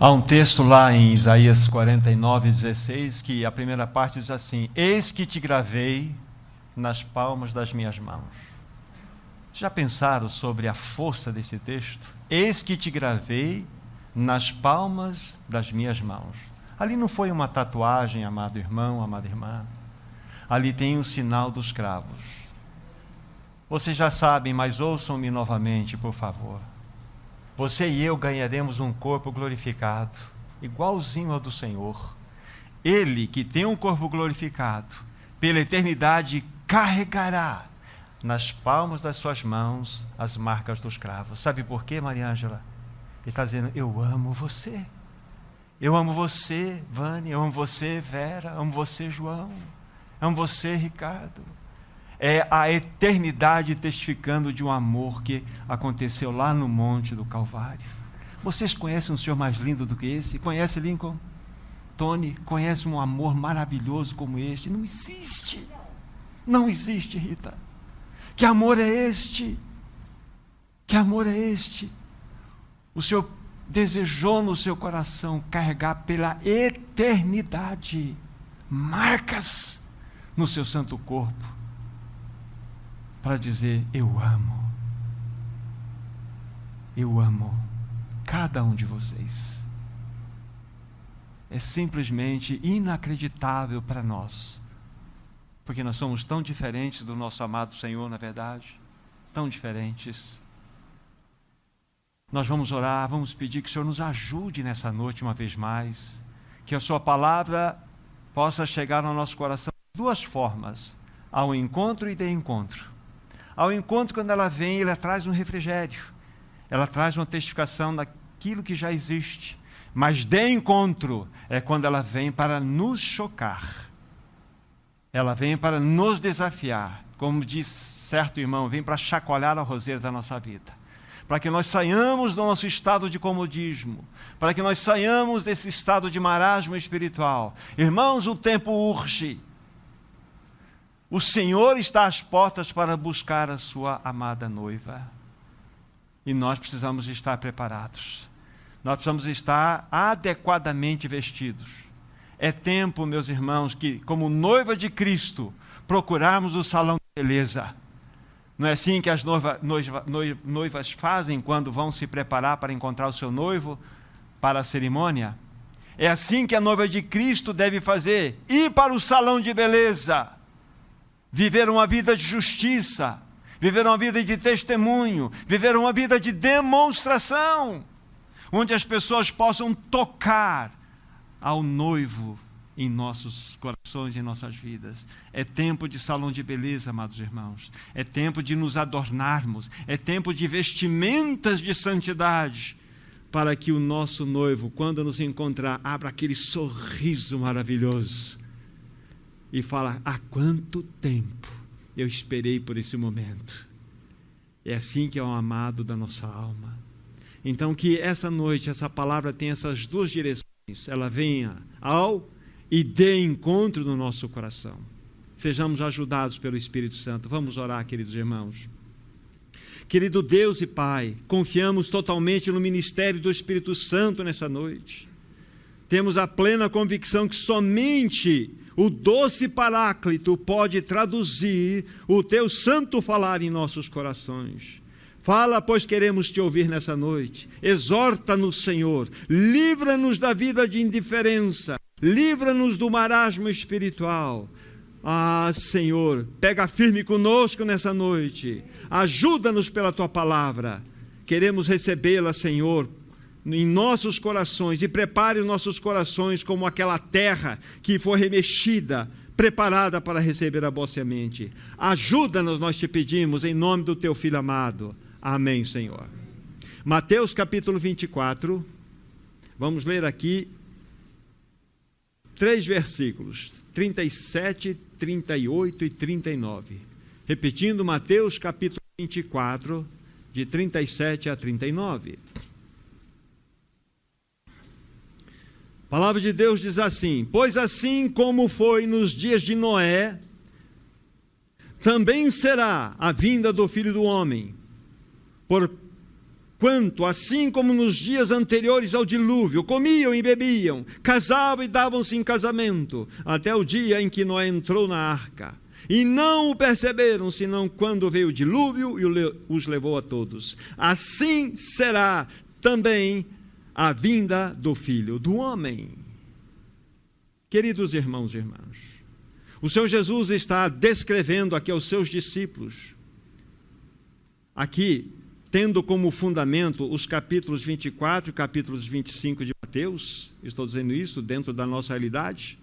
Há um texto lá em Isaías 49:16 que a primeira parte diz assim: Eis que te gravei nas palmas das minhas mãos. Já pensaram sobre a força desse texto? Eis que te gravei nas palmas das minhas mãos. Ali não foi uma tatuagem, amado irmão, amada irmã. Ali tem o sinal dos cravos. Vocês já sabem, mas ouçam-me novamente, por favor. Você e eu ganharemos um corpo glorificado, igualzinho ao do Senhor. Ele, que tem um corpo glorificado, pela eternidade carregará nas palmas das suas mãos as marcas dos cravos. Sabe por quê, Maria Ângela? Ele está dizendo: eu amo você. Eu amo você, Vânia. Eu amo você, Vera. Eu amo você, João. Eu amo você, Ricardo. É a eternidade testificando de um amor que aconteceu lá no Monte do Calvário. Vocês conhecem um Senhor mais lindo do que esse? Conhece Lincoln? Tony, conhece um amor maravilhoso como este? Não existe. Não existe, Rita. Que amor é este? Que amor é este? O Senhor desejou no seu coração carregar pela eternidade marcas no seu santo corpo, para dizer: eu amo cada um de vocês. É simplesmente inacreditável para nós, porque nós somos tão diferentes do nosso amado Senhor, na verdade, tão diferentes. Nós vamos orar, vamos pedir que o Senhor nos ajude nessa noite uma vez mais, que a sua palavra possa chegar no nosso coração de duas formas: ao encontro e de encontro. Ao encontro, quando ela vem, ela traz um refrigério, ela traz uma testificação daquilo que já existe. Mas de encontro é quando ela vem para nos chocar, ela vem para nos desafiar, como diz certo irmão, vem para chacoalhar a roseira da nossa vida, para que nós saiamos do nosso estado de comodismo, para que nós saiamos desse estado de marasmo espiritual. Irmãos, o tempo urge. O Senhor está às portas para buscar a sua amada noiva. E nós precisamos estar preparados. Nós precisamos estar adequadamente vestidos. É tempo, meus irmãos, que, como noiva de Cristo, procurarmos o salão de beleza. Não é assim que as noivas fazem quando vão se preparar para encontrar o seu noivo para a cerimônia? É assim que a noiva de Cristo deve fazer: ir para o salão de beleza. Viver uma vida de justiça, viver uma vida de testemunho, viver uma vida de demonstração, onde as pessoas possam tocar ao noivo em nossos corações e em nossas vidas. É tempo de salão de beleza, amados irmãos. É tempo de nos adornarmos, é tempo de vestimentas de santidade, para que o nosso noivo, quando nos encontrar, abra aquele sorriso maravilhoso e fala: há quanto tempo eu esperei por esse momento. É assim que é o amado da nossa alma. Então, que essa noite, essa palavra tenha essas duas direções. Ela venha ao e dê encontro no nosso coração. Sejamos ajudados pelo Espírito Santo. Vamos orar, queridos irmãos. Querido Deus e Pai, confiamos totalmente no ministério do Espírito Santo nessa noite. Temos a plena convicção que somente o doce Paráclito pode traduzir o teu santo falar em nossos corações. Fala, pois queremos te ouvir nessa noite. Exorta-nos, Senhor. Livra-nos da vida de indiferença. Livra-nos do marasmo espiritual. Ah, Senhor, pega firme conosco nessa noite. Ajuda-nos pela tua palavra. Queremos recebê-la, Senhor, em nossos corações, e prepare os nossos corações como aquela terra que foi remexida, preparada para receber a boa semente. Ajuda-nos, nós te pedimos, em nome do teu Filho amado. Amém, Senhor. Mateus capítulo 24, vamos ler aqui 3 versículos, 37, 38 e 39. Repetindo, Mateus capítulo 24, de 37 a 39. A palavra de Deus diz assim: pois assim como foi nos dias de Noé, também será a vinda do Filho do Homem. Porquanto, assim como nos dias anteriores ao dilúvio, comiam e bebiam, casavam e davam-se em casamento, até o dia em que Noé entrou na arca. E não o perceberam, senão quando veio o dilúvio e os levou a todos. Assim será também a vinda do Filho do Homem. Queridos irmãos e irmãs, o Senhor Jesus está descrevendo aqui aos seus discípulos, aqui, tendo como fundamento os capítulos 24 e capítulos 25 de Mateus, estou dizendo isso dentro da nossa realidade,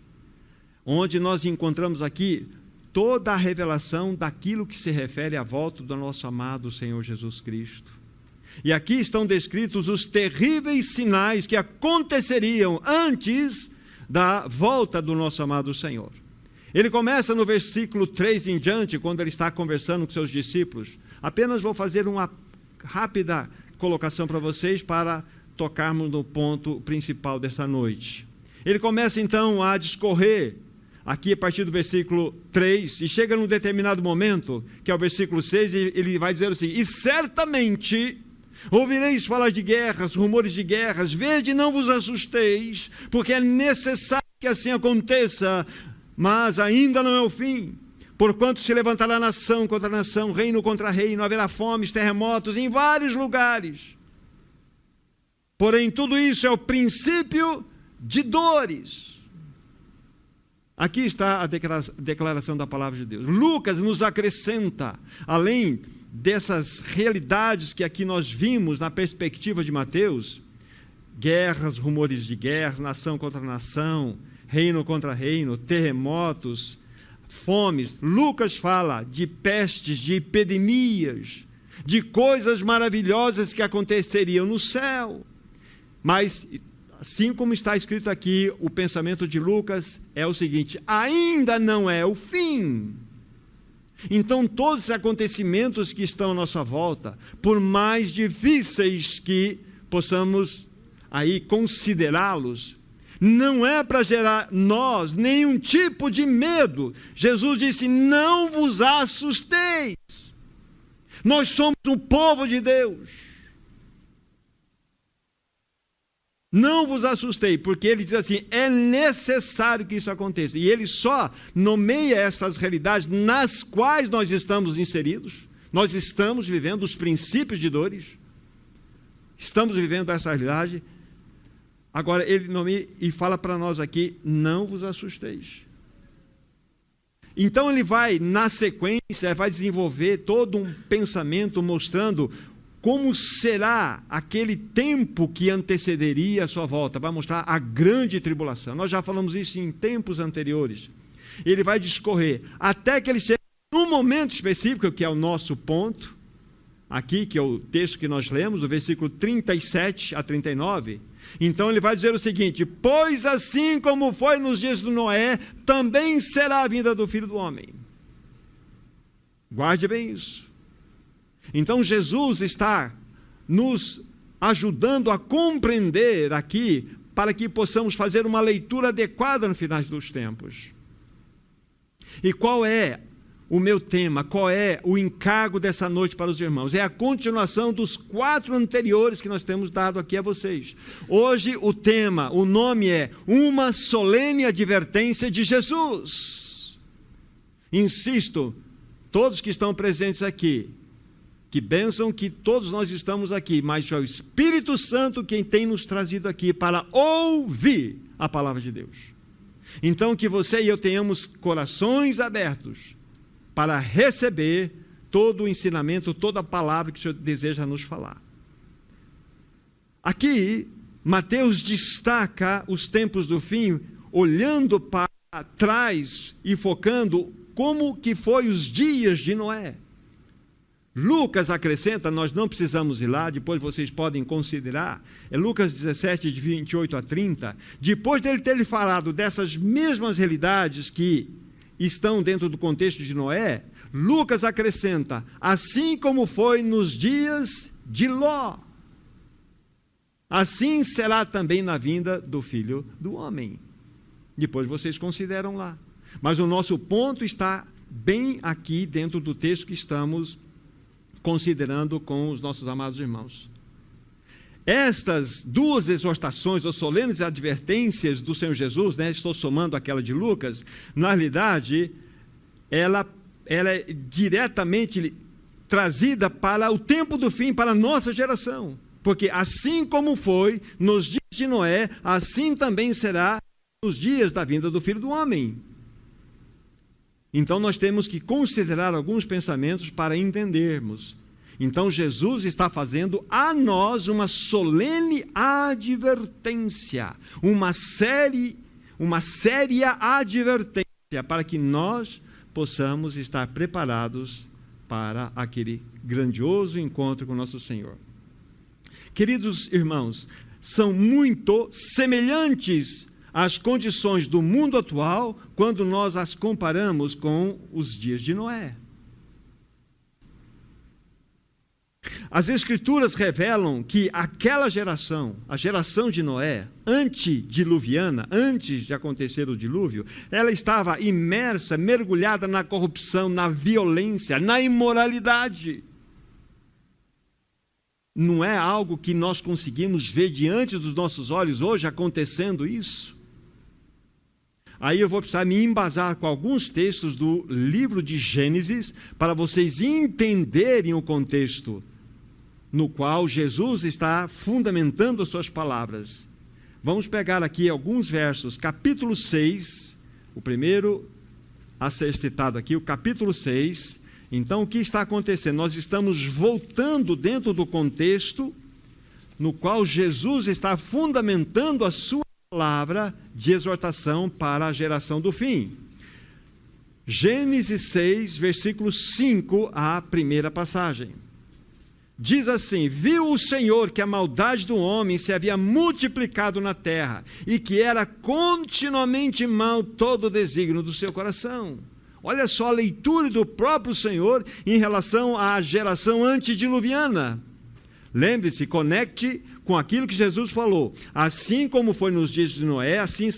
onde nós encontramos aqui toda a revelação daquilo que se refere à volta do nosso amado Senhor Jesus Cristo. E aqui estão descritos os terríveis sinais que aconteceriam antes da volta do nosso amado Senhor. Ele começa no versículo 3 em diante, quando ele está conversando com seus discípulos. Apenas vou fazer uma rápida colocação para vocês, para tocarmos no ponto principal dessa noite. Ele começa então a discorrer, aqui a partir do versículo 3, e chega num determinado momento, que é o versículo 6, e ele vai dizer assim: e certamente ouvireis falar de guerras, rumores de guerras, vede, não vos assusteis, porque é necessário que assim aconteça, mas ainda não é o fim. Porquanto se levantará nação contra nação, reino contra reino, haverá fomes, terremotos em vários lugares. Porém, tudo isso é o princípio de dores. Aqui está a declaração da palavra de Deus. Lucas nos acrescenta, além dessas realidades que aqui nós vimos na perspectiva de Mateus, guerras, rumores de guerras, nação contra nação, reino contra reino, terremotos, fomes. Lucas fala de pestes, de epidemias, de coisas maravilhosas que aconteceriam no céu. Mas, assim como está escrito aqui, o pensamento de Lucas é o seguinte: ainda não é o fim. Então, todos os acontecimentos que estão à nossa volta, por mais difíceis que possamos aí considerá-los, não é para gerar nós nenhum tipo de medo. Jesus disse: não vos assusteis. Nós somos um povo de Deus. Não vos assustei, porque ele diz assim: é necessário que isso aconteça. E ele só nomeia essas realidades nas quais nós estamos inseridos. Nós estamos vivendo os princípios de dores. Estamos vivendo essa realidade. Agora, ele nomeia e fala para nós aqui: não vos assusteis. Então, ele vai, na sequência, vai desenvolver todo um pensamento mostrando como será aquele tempo que antecederia a sua volta. Vai mostrar a grande tribulação. Nós já falamos isso em tempos anteriores. Ele vai discorrer até que ele chegue num momento específico, que é o nosso ponto, aqui, que é o texto que nós lemos, do versículo 37 a 39. Então ele vai dizer o seguinte: pois assim como foi nos dias do Noé, também será a vinda do Filho do Homem. Guarde bem isso. Então Jesus está nos ajudando a compreender aqui, para que possamos fazer uma leitura adequada no final dos tempos. E qual é o meu tema, qual é o encargo dessa noite para os irmãos? É a continuação dos 4 anteriores que nós temos dado aqui a vocês. Hoje o tema, o nome é Uma Solene Advertência de Jesus. Insisto, todos que estão presentes aqui, que bênção que todos nós estamos aqui, mas é o Espírito Santo quem tem nos trazido aqui para ouvir a palavra de Deus. Então que você e eu tenhamos corações abertos para receber todo o ensinamento, toda a palavra que o Senhor deseja nos falar. Aqui, Mateus destaca os tempos do fim, olhando para trás e focando como que foi os dias de Noé. Lucas acrescenta, nós não precisamos ir lá, depois vocês podem considerar, é Lucas 17, de 28 a 30, depois dele ter falado dessas mesmas realidades que estão dentro do contexto de Noé, Lucas acrescenta: assim como foi nos dias de Ló, assim será também na vinda do Filho do Homem. Depois vocês consideram lá. Mas o nosso ponto está bem aqui dentro do texto que estamos considerando com os nossos amados irmãos. estas duas exortações ou solenes advertências do Senhor Jesus, né, estou somando aquela de Lucas, na realidade, ela é diretamente trazida para o tempo do fim, para a nossa geração. Porque assim como foi nos dias de Noé, assim também será nos dias da vinda do Filho do Homem. Então nós temos que considerar alguns pensamentos para entendermos. Então Jesus está fazendo a nós uma solene advertência, uma séria advertência, para que nós possamos estar preparados para aquele grandioso encontro com nosso Senhor. Queridos irmãos, são muito semelhantes às condições do mundo atual quando nós as comparamos com os dias de Noé. As Escrituras revelam que aquela geração, a geração de Noé, antediluviana, antes de acontecer o dilúvio, ela estava imersa, mergulhada na corrupção, na violência, na imoralidade. Não é algo que nós conseguimos ver diante dos nossos olhos hoje acontecendo isso? Aí eu vou precisar me embasar com alguns textos do livro de Gênesis para vocês entenderem o contexto no qual Jesus está fundamentando as suas palavras. Vamos pegar aqui alguns versos, capítulo 6, o primeiro a ser citado aqui, o capítulo 6. Então, o que está acontecendo? Nós estamos voltando dentro do contexto no qual Jesus está fundamentando a sua palavra de exortação para a geração do fim. Gênesis 6, versículo 5, a primeira passagem. Diz assim: viu o Senhor que a maldade do homem se havia multiplicado na terra e que era continuamente mau todo o desígnio do seu coração. Olha só a leitura do próprio Senhor em relação à geração antediluviana. Lembre-se, conecte com aquilo que Jesus falou. Assim como foi nos dias de Noé, assim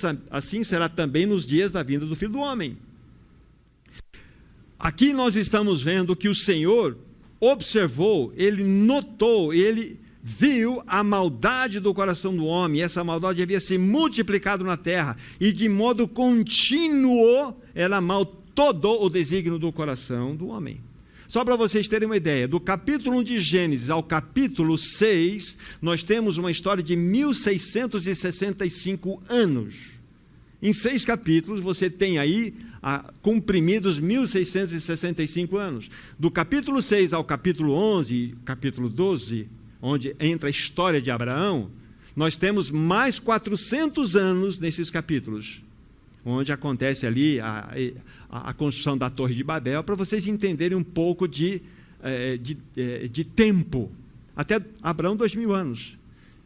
será também nos dias da vinda do Filho do Homem. Aqui nós estamos vendo que o Senhor observou, ele notou, ele viu a maldade do coração do homem. Essa maldade havia se multiplicado na terra e de modo contínuo era mal todo o desígnio do coração do homem. Só para vocês terem uma ideia, do capítulo 1 de Gênesis ao capítulo 6, nós temos uma história de 1665 anos. Em 6 capítulos, você tem aí comprimidos 1665 anos. Do capítulo 6 ao capítulo 11, capítulo 12, onde entra a história de Abraão, nós temos mais 400 anos nesses capítulos, onde acontece ali a construção da Torre de Babel, para vocês entenderem um pouco de tempo. Até Abraão, 2000 anos.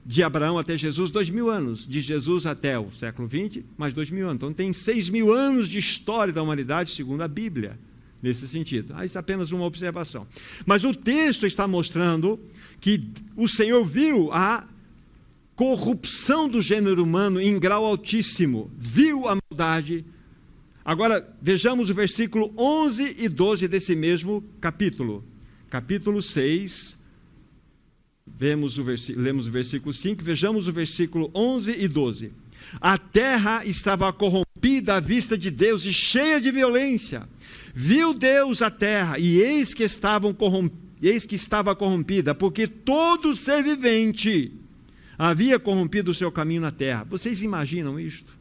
De Abraão até Jesus, 2000 anos. De Jesus até o século XX, mais 2000 anos. Então tem 6.000 anos de história da humanidade, segundo a Bíblia, nesse sentido. Isso é apenas uma observação. Mas o texto está mostrando que o Senhor viu a corrupção do gênero humano em grau altíssimo, viu a maldade. Agora, vejamos o versículo 11 e 12 desse mesmo capítulo. Capítulo 6, lemos o versículo 5, vejamos o versículo 11 e 12. A terra estava corrompida à vista de Deus e cheia de violência. Viu Deus a terra, e eis que estava corrompida, porque todo ser vivente havia corrompido o seu caminho na terra. Vocês imaginam isto?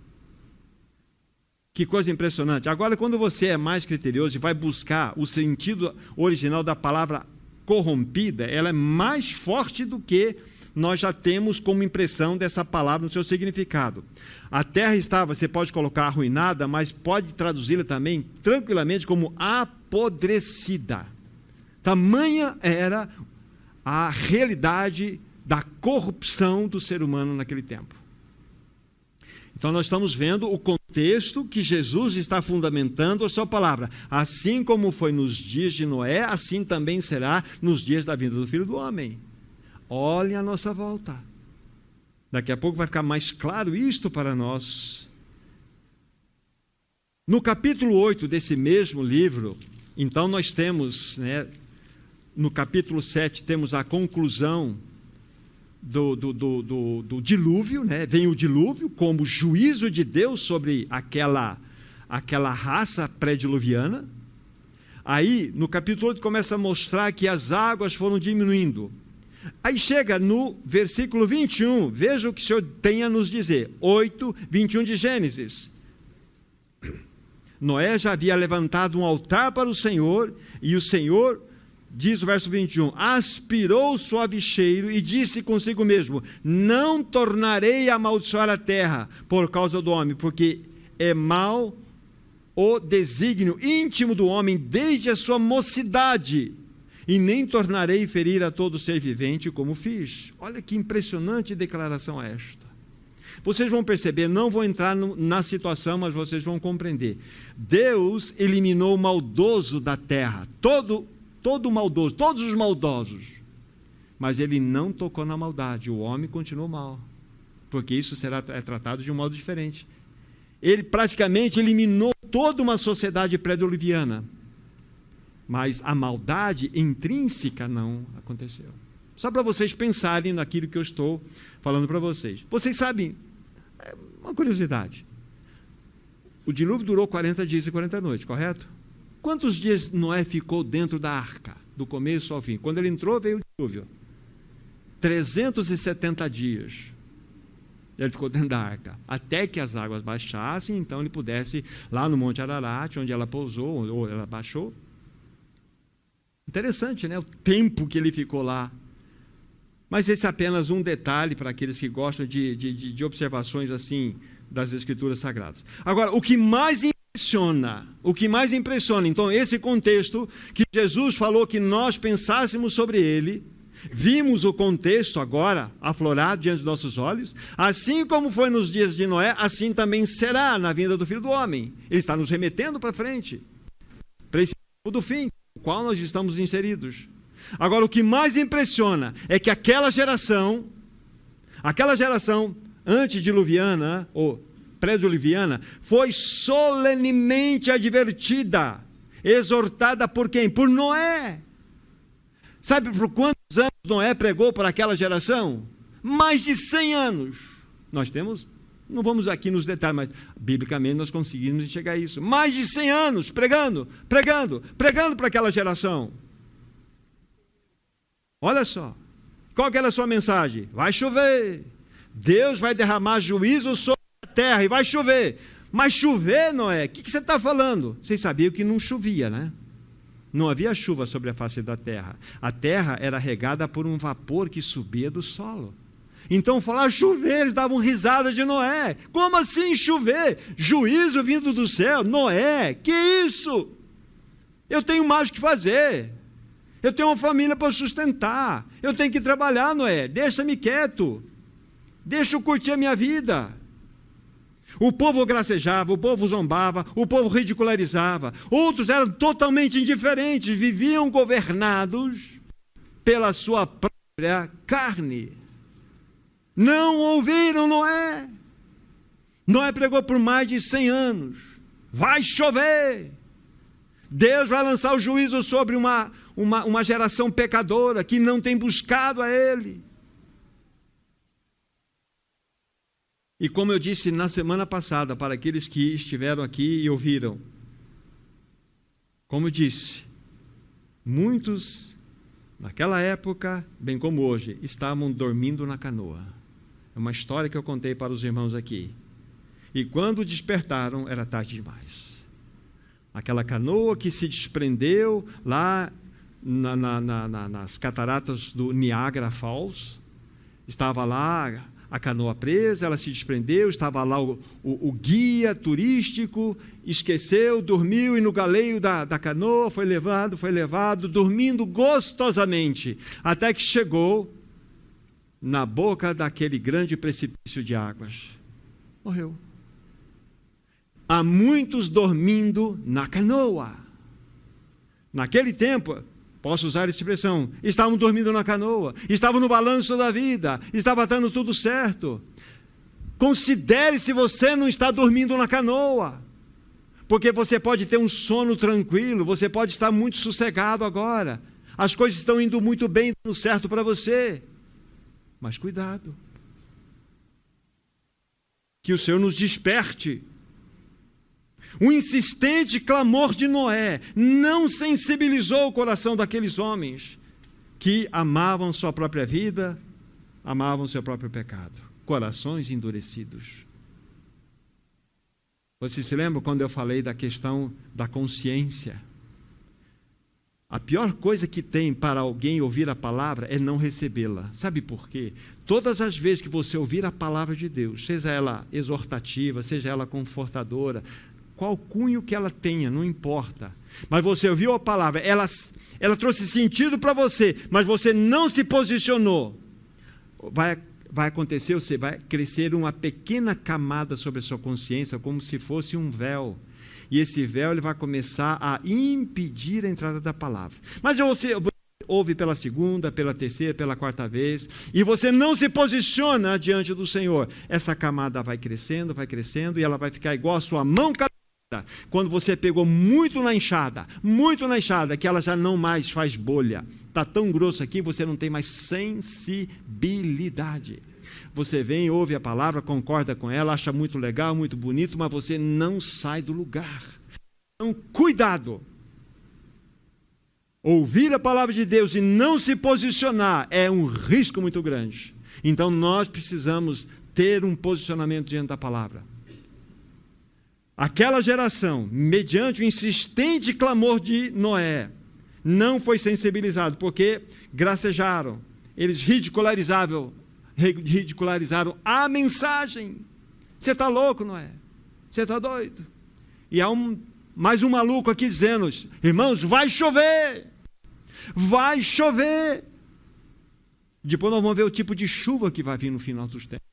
Que coisa impressionante. Agora, quando você é mais criterioso e vai buscar o sentido original da palavra corrompida, ela é mais forte do que nós já temos como impressão dessa palavra no seu significado. A terra estava, você pode colocar arruinada, mas pode traduzi-la também tranquilamente como apodrecida. Tamanha era a realidade da corrupção do ser humano naquele tempo. Então nós estamos vendo o contexto que Jesus está fundamentando a sua palavra. Assim como foi nos dias de Noé, assim também será nos dias da vinda do Filho do Homem. Olhem a nossa volta. Daqui a pouco vai ficar mais claro isto para nós. No capítulo 8 desse mesmo livro, então nós temos, no capítulo 7, temos a conclusão do dilúvio, né? Vem o dilúvio como juízo de Deus sobre aquela raça pré-diluviana. Aí, no capítulo 8, começa a mostrar que as águas foram diminuindo. Aí chega no versículo 21, veja o que o Senhor tem a nos dizer. 8, 21 de Gênesis. Noé já havia levantado um altar para o Senhor, e o Senhor, diz o verso 21, aspirou o suave cheiro e disse consigo mesmo: não tornarei a amaldiçoar a terra por causa do homem, porque é mau o desígnio íntimo do homem desde a sua mocidade, e nem tornarei ferir a todo ser vivente como fiz. Olha que impressionante declaração esta. Vocês vão perceber, não vou entrar na situação, mas vocês vão compreender. Deus eliminou o maldoso da terra, todo maldoso, todos os maldosos, mas ele não tocou na maldade. O homem continuou mal, porque isso é tratado de um modo diferente. Ele praticamente eliminou toda uma sociedade pré-diluviana, mas a maldade intrínseca não aconteceu. Só para vocês pensarem naquilo que eu estou falando para vocês. Vocês sabem, uma curiosidade, o dilúvio durou 40 dias e 40 noites, correto? Quantos dias Noé ficou dentro da arca, do começo ao fim? Quando ele entrou, veio o dilúvio. 370 dias. Ele ficou dentro da arca, até que as águas baixassem, então ele pudesse, lá no Monte Ararat, onde ela pousou, ou ela baixou. Interessante, né? O tempo que ele ficou lá. Mas esse é apenas um detalhe para aqueles que gostam de observações assim das Escrituras Sagradas. Agora, o que mais impressiona, então, esse contexto que Jesus falou que nós pensássemos sobre ele, vimos o contexto agora aflorado diante dos nossos olhos, assim como foi nos dias de Noé, assim também será na vinda do Filho do Homem. Ele está nos remetendo para frente, para esse tempo do fim, no qual nós estamos inseridos. Agora, o que mais impressiona é que aquela geração antediluviana, ou pré-diluviana, foi solenemente advertida, exortada por quem? Por Noé. Sabe por quantos anos Noé pregou para aquela geração? Mais de 100 anos. Nós temos, não vamos aqui nos detalhes, mas biblicamente nós conseguimos enxergar a isso. Mais de 100 anos pregando para aquela geração. Olha só, qual que era a sua mensagem? Vai chover, Deus vai derramar juízo sobre a terra e vai chover. Mas chover, Noé, o que você está falando? Vocês sabiam que não chovia, né? Não havia chuva sobre a face da terra. A terra era regada por um vapor que subia do solo. Então, falar chover, eles davam risada de Noé. Como assim chover? Juízo vindo do céu? Noé, que isso? Eu tenho mais o que fazer. Eu tenho uma família para sustentar. Eu tenho que trabalhar, Noé. Deixa-me quieto. Deixa eu curtir a minha vida. O povo gracejava, o povo zombava, o povo ridicularizava. Outros eram totalmente indiferentes, viviam governados pela sua própria carne. Não ouviram Noé. Noé pregou por mais de 100 anos. Vai chover. Deus vai lançar o juízo sobre uma geração pecadora que não tem buscado a Ele. E como eu disse na semana passada, para aqueles que estiveram aqui e ouviram, como eu disse, muitos, naquela época, bem como hoje, estavam dormindo na canoa. É uma história que eu contei para os irmãos aqui. E quando despertaram, era tarde demais. Aquela canoa que se desprendeu lá nas cataratas do Niagara Falls, estava lá a canoa presa, ela se desprendeu, estava lá o guia turístico, esqueceu, dormiu, e no galeio da canoa foi levado, dormindo gostosamente, até que chegou na boca daquele grande precipício de águas. Morreu. Há muitos dormindo na canoa. Naquele tempo, posso usar essa expressão, estavam dormindo na canoa, estavam no balanço da vida, estava dando tudo certo. Considere se você não está dormindo na canoa, porque você pode ter um sono tranquilo, você pode estar muito sossegado agora, as coisas estão indo muito bem, dando certo para você, Mas cuidado. Que o Senhor nos desperte. O insistente clamor de Noé não sensibilizou o coração daqueles homens que amavam sua própria vida, amavam seu próprio pecado. Corações endurecidos. Você se lembra quando eu falei da questão da consciência? A pior coisa que tem para alguém ouvir a palavra é não recebê-la. Sabe por quê? Todas as vezes que você ouvir a palavra de Deus, seja ela exortativa, seja ela confortadora, qual cunho que ela tenha, não importa. Mas você ouviu a palavra, ela trouxe sentido para você, mas você não se posicionou. Vai acontecer, você vai crescer uma pequena camada sobre a sua consciência, como se fosse um véu. E esse véu ele vai começar a impedir a entrada da palavra. Mas você ouve pela segunda, pela terceira, pela quarta vez, e você não se posiciona diante do Senhor. Essa camada vai crescendo, e ela vai ficar igual a sua mão cabeça. Quando você pegou muito na enxada, que ela já não mais faz bolha. Está tão grosso aqui, você não tem mais sensibilidade. Você vem, ouve a palavra, concorda com ela, acha muito legal, muito bonito, mas você não sai do lugar. Então, cuidado. Ouvir a palavra de Deus e não se posicionar é um risco muito grande. Então, nós precisamos ter um posicionamento diante da palavra. Aquela geração, mediante o insistente clamor de Noé, não foi sensibilizado, porque gracejaram, eles ridicularizaram a mensagem. Você está louco, Noé? Você está doido? E há mais um maluco aqui dizendo, irmãos, vai chover! Vai chover! Depois nós vamos ver o tipo de chuva que vai vir no final dos tempos.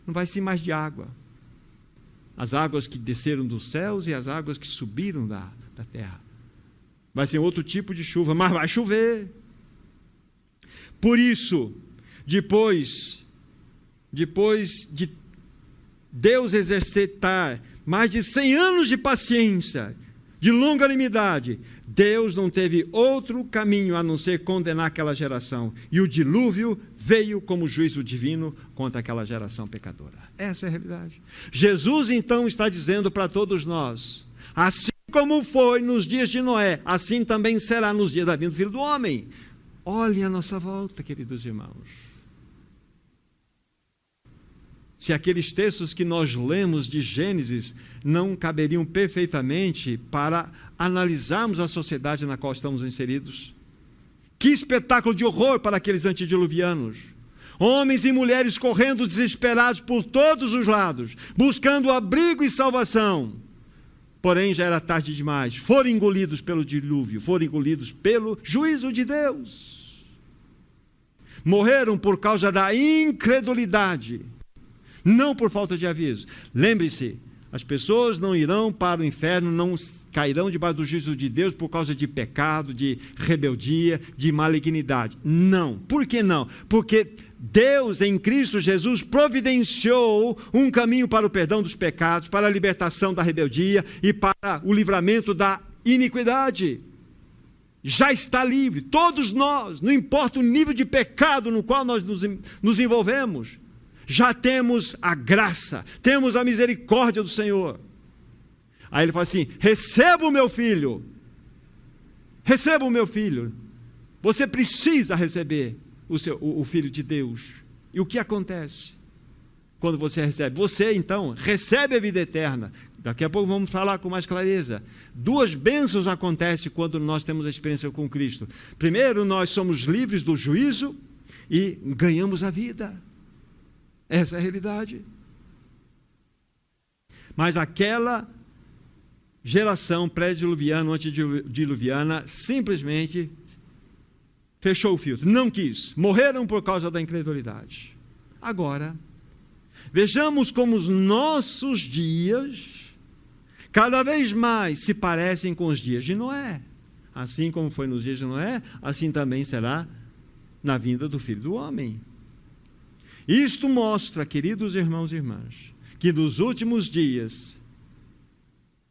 Não vai ser mais de água. As águas que desceram dos céus e as águas que subiram da terra. Vai ser outro tipo de chuva, mas vai chover. Por isso, depois de Deus exercitar mais de 100 anos de paciência, de longanimidade, Deus não teve outro caminho a não ser condenar aquela geração. E o dilúvio veio como juízo divino contra aquela geração pecadora. Essa é a realidade. Jesus, então, está dizendo para todos nós, assim como foi nos dias de Noé, assim também será nos dias da vinda do Filho do Homem. Olhem a nossa volta, queridos irmãos. Se aqueles textos que nós lemos de Gênesis não caberiam perfeitamente para analisarmos a sociedade na qual estamos inseridos. Que espetáculo de horror para aqueles antediluvianos. Homens e mulheres correndo desesperados por todos os lados, buscando abrigo e salvação. Porém, já era tarde demais. Foram engolidos pelo dilúvio, foram engolidos pelo juízo de Deus. Morreram por causa da incredulidade, não por falta de aviso. Lembre-se, as pessoas não irão para o inferno, não cairão debaixo do juízo de Deus por causa de pecado, de rebeldia, de malignidade. Não. Por que não? Porque Deus, em Cristo Jesus, providenciou um caminho para o perdão dos pecados, para a libertação da rebeldia e para o livramento da iniquidade. Já está livre. Todos nós, não importa o nível de pecado no qual nós nos envolvemos, já temos a graça, temos a misericórdia do Senhor. Aí ele fala assim, receba o meu filho. Receba o meu filho. Você precisa receber o Filho de Deus. E o que acontece quando você recebe? Você, então, recebe a vida eterna. Daqui a pouco vamos falar com mais clareza. Duas bênçãos acontecem quando nós temos a experiência com Cristo. Primeiro, nós somos livres do juízo e ganhamos a vida. Essa é a realidade. Mas aquela geração pré-diluviana, antediluviana, simplesmente fechou o filtro, não quis, morreram por causa da incredulidade. Agora, vejamos como os nossos dias, cada vez mais se parecem com os dias de Noé. Assim como foi nos dias de Noé, assim também será na vinda do Filho do Homem. Isto mostra, queridos irmãos e irmãs, que nos últimos dias,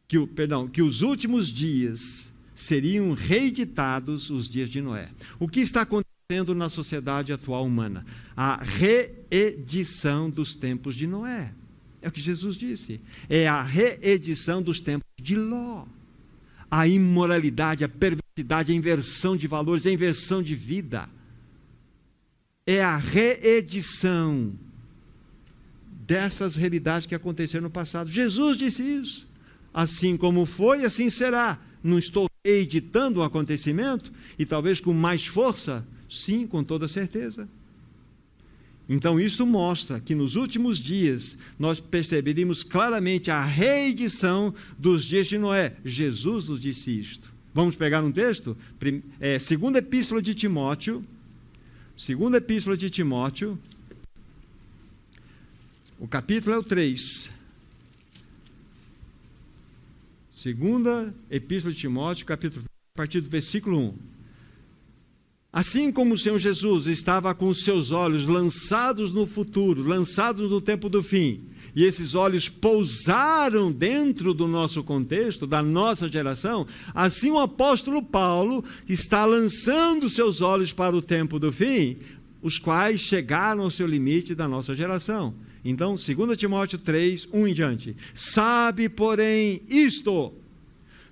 que os últimos dias seriam reeditados os dias de Noé. O que está acontecendo acontecendo na sociedade atual humana? A reedição dos tempos de Noé. É o que Jesus disse. É a reedição dos tempos de Ló. A imoralidade, a perversidade, a inversão de valores, a inversão de vida. É a reedição dessas realidades que aconteceram no passado. Jesus disse isso. Assim como foi, assim será. Não estou editando o acontecimento, e talvez com mais força? Sim, com toda certeza. Então, isso mostra que nos últimos dias nós perceberíamos claramente a reedição dos dias de Noé. Jesus nos disse isto. Vamos pegar um texto? Segunda Epístola de Timóteo. Segunda Epístola de Timóteo. O capítulo é o 3. Segunda Epístola de Timóteo, capítulo 3, a partir do versículo 1. Assim como o Senhor Jesus estava com os seus olhos lançados no futuro, lançados no tempo do fim, e esses olhos pousaram dentro do nosso contexto, da nossa geração, assim o apóstolo Paulo está lançando seus olhos para o tempo do fim, os quais chegaram ao seu limite da nossa geração. Então, 2 Timóteo 3, 1 em diante. Sabe, porém, isto: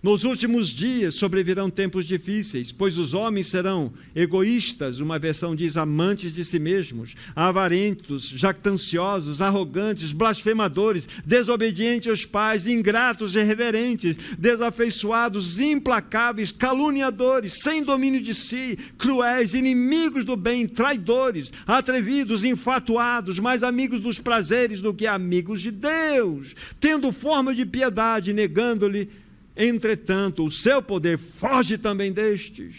nos últimos dias sobrevirão tempos difíceis, pois os homens serão egoístas, uma versão diz amantes de si mesmos, avarentos, jactanciosos, arrogantes, blasfemadores, desobedientes aos pais, ingratos, irreverentes, desafeiçoados, implacáveis, caluniadores, sem domínio de si, cruéis, inimigos do bem, traidores, atrevidos, infatuados, mais amigos dos prazeres do que amigos de Deus, tendo forma de piedade, negando-lhe, entretanto, o seu poder foge também destes.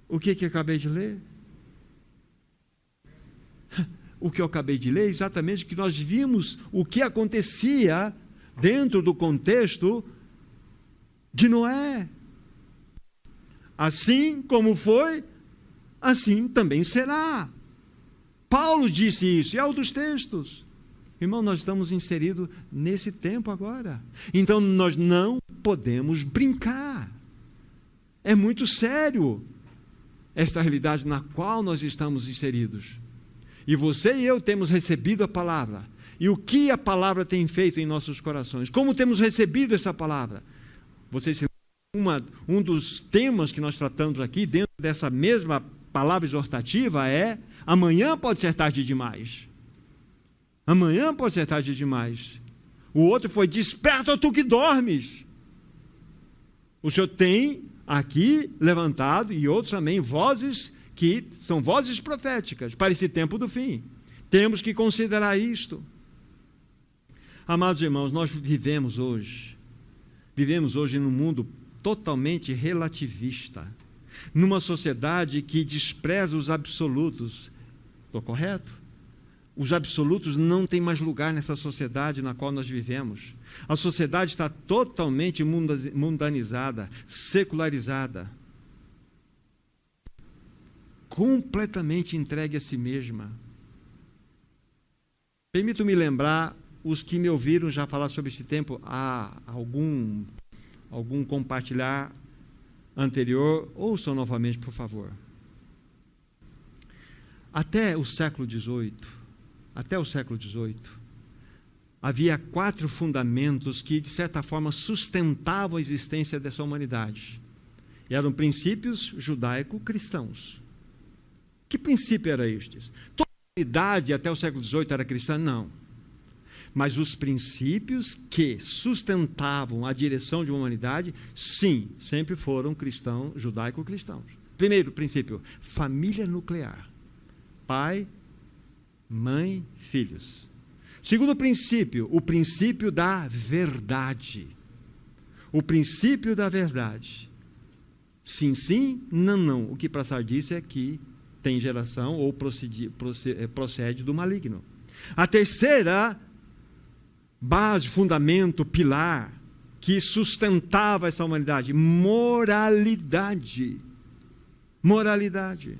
O que eu acabei de ler? O que eu acabei de ler é exatamente o que nós vimos, o que acontecia dentro do contexto de Noé. Assim como foi, assim também será. Paulo disse isso, e há outros textos. Irmão, nós estamos inseridos nesse tempo agora. Então, nós não podemos brincar. É muito sério esta realidade na qual nós estamos inseridos. E você e eu temos recebido a palavra. E o que a palavra tem feito em nossos corações? Como temos recebido essa palavra? Vocês se lembram, um dos temas que nós tratamos aqui, dentro dessa mesma palavra exortativa, é: amanhã pode ser tarde demais. Amanhã pode ser tarde demais. O outro foi: desperta tu que dormes. O Senhor tem aqui levantado, e outros também, vozes que são vozes proféticas para esse tempo do fim. Temos que considerar isto. Amados irmãos, nós vivemos hoje num mundo totalmente relativista, numa sociedade que despreza os absolutos. Estou correto? Os absolutos não têm mais lugar nessa sociedade na qual nós vivemos. A sociedade está totalmente mundanizada, secularizada, completamente entregue a si mesma. Permito-me lembrar, os que me ouviram já falar sobre esse tempo, há algum compartilhar anterior, ouçam novamente, por favor. Até o século XVIII, havia 4 fundamentos que, de certa forma, sustentavam a existência dessa humanidade. E eram princípios judaico-cristãos. Que princípio eram estes? Toda a humanidade até o século XVIII era cristã? Não. Mas os princípios que sustentavam a direção de uma humanidade, sim, sempre foram cristãos, judaico-cristãos. Primeiro princípio: família nuclear. Pai, mãe, filhos. Segundo princípio, o princípio da verdade. O princípio da verdade. Sim, sim, não, não. O que passar disso é que tem geração ou procede do maligno. A terceira base, fundamento, pilar que sustentava essa humanidade: moralidade. Moralidade.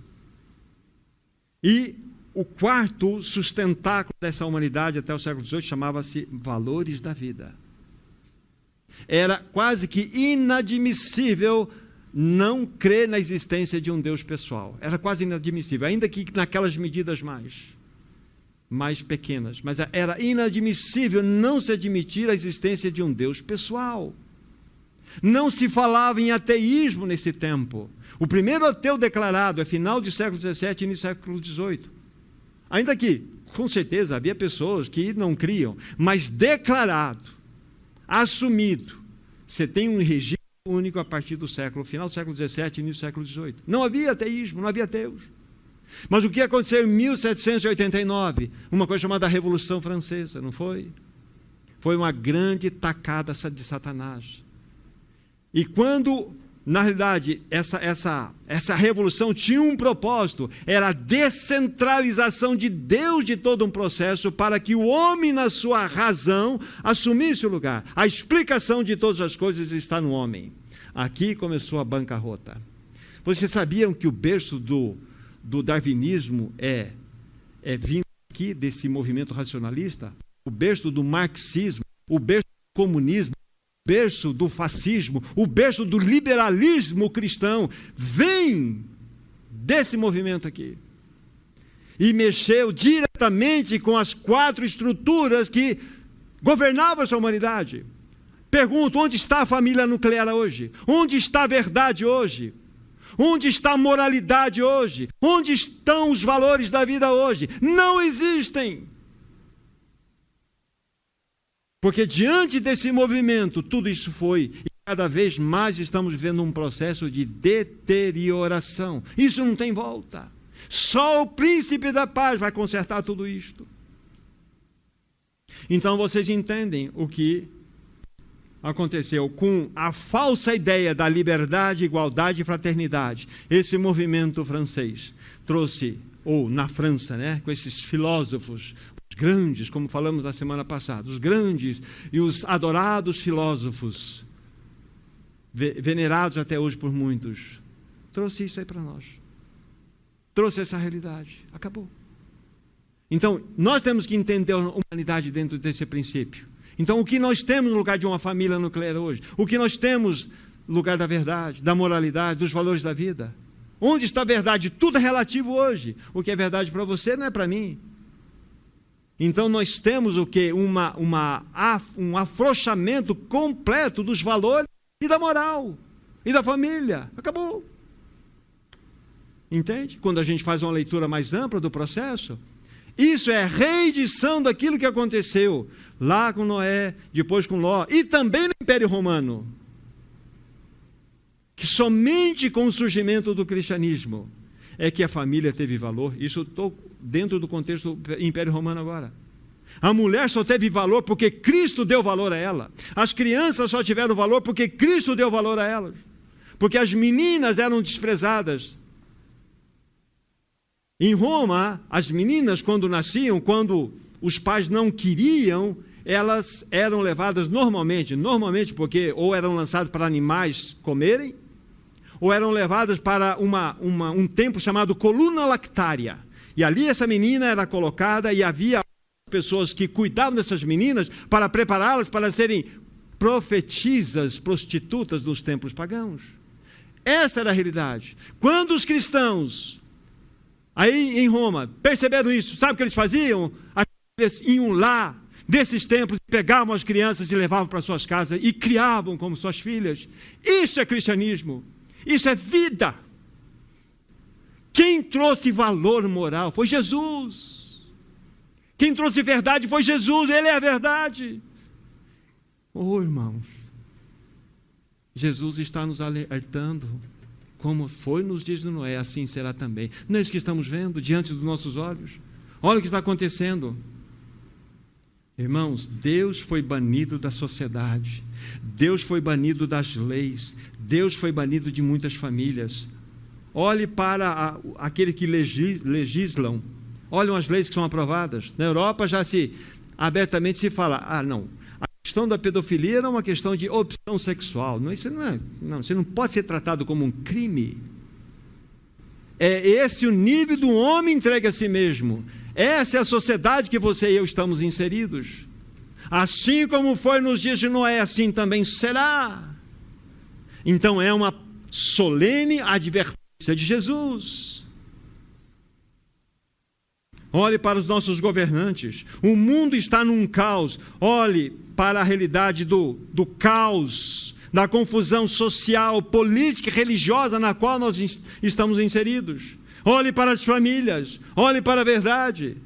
E o quarto sustentáculo dessa humanidade até o século XVIII chamava-se valores da vida. Era quase que inadmissível não crer na existência de um Deus pessoal. Era quase inadmissível, ainda que naquelas medidas mais pequenas. Mas era inadmissível não se admitir a existência de um Deus pessoal. Não se falava em ateísmo nesse tempo. O primeiro ateu declarado é final do século XVII e início do século XVIII. Ainda que, com certeza, havia pessoas que não criam, mas declarado, assumido, você tem um regime único a partir do final do século XVII e início do século XVIII. Não havia ateísmo, não havia ateus. Mas o que aconteceu em 1789? Uma coisa chamada Revolução Francesa, não foi? Foi uma grande tacada de Satanás. E quando, na realidade, essa revolução tinha um propósito, era a descentralização de Deus de todo um processo para que o homem, na sua razão, assumisse o lugar. A explicação de todas as coisas está no homem. Aqui começou a bancarrota. Vocês sabiam que o berço do darwinismo é vindo aqui desse movimento racionalista? O berço do marxismo, o berço do comunismo, o berço do fascismo, o berço do liberalismo cristão, vem desse movimento aqui. E mexeu diretamente com as 4 estruturas que governavam essa humanidade. Pergunto, onde está a família nuclear hoje? Onde está a verdade hoje? Onde está a moralidade hoje? Onde estão os valores da vida hoje? Não existem. Porque diante desse movimento, tudo isso foi, e cada vez mais estamos vivendo um processo de deterioração. Isso não tem volta. Só o príncipe da paz vai consertar tudo isto. Então vocês entendem o que aconteceu com a falsa ideia da liberdade, igualdade e fraternidade. Esse movimento francês trouxe, ou na França, né, com esses filósofos, os grandes, como falamos na semana passada, os grandes e os adorados filósofos, venerados até hoje por muitos, trouxe isso aí para nós. Trouxe essa realidade. Acabou. Então, nós temos que entender a humanidade dentro desse princípio. Então, o que nós temos no lugar de uma família nuclear hoje? O que nós temos no lugar da verdade, da moralidade, dos valores da vida? Onde está a verdade? Tudo é relativo hoje. O que é verdade para você não é para mim. Então, nós temos o quê? Um afrouxamento completo dos valores e da moral e da família. Acabou. Entende? Quando a gente faz uma leitura mais ampla do processo, isso é reedição daquilo que aconteceu lá com Noé, depois com Ló, e também no Império Romano. Que somente com o surgimento do cristianismo é que a família teve valor. Isso estou dentro do contexto do Império Romano agora. A mulher só teve valor porque Cristo deu valor a ela. As crianças só tiveram valor porque Cristo deu valor a elas. Porque as meninas eram desprezadas. Em Roma, as meninas, quando nasciam, quando os pais não queriam, elas eram levadas normalmente porque ou eram lançadas para animais comerem, ou eram levadas para um templo chamado coluna lactária. E ali essa menina era colocada e havia pessoas que cuidavam dessas meninas para prepará-las para serem profetisas, prostitutas dos templos pagãos. Essa era a realidade. Quando os cristãos, aí em Roma, perceberam isso, sabe o que eles faziam? Eles iam lá, desses templos, pegavam as crianças e levavam para suas casas e criavam como suas filhas. Isso é cristianismo. Isso é vida. Quem trouxe valor moral foi Jesus. Quem trouxe verdade foi Jesus, Ele é a verdade. Oh, irmãos, Jesus está nos alertando, como foi nos dias de Noé, assim será também. Não é isso que estamos vendo diante dos nossos olhos? Olha o que está acontecendo. Irmãos, Deus foi banido da sociedade, Deus foi banido das leis, Deus foi banido de muitas famílias. Olhe para aqueles que legislam, olham as leis que são aprovadas. Na Europa já abertamente se fala, não, a questão da pedofilia não é uma questão de opção sexual, isso não pode ser tratado como um crime. É esse o nível do homem entregue a si mesmo. Essa é a sociedade que você e eu estamos inseridos. Assim como foi nos dias de Noé, assim também será. Então é uma solene advertência de Jesus. Olhe para os nossos governantes. O mundo está num caos. Olhe para a realidade do caos, da confusão social, política e religiosa na qual nós estamos inseridos. Olhe para as famílias. Olhe para a verdade.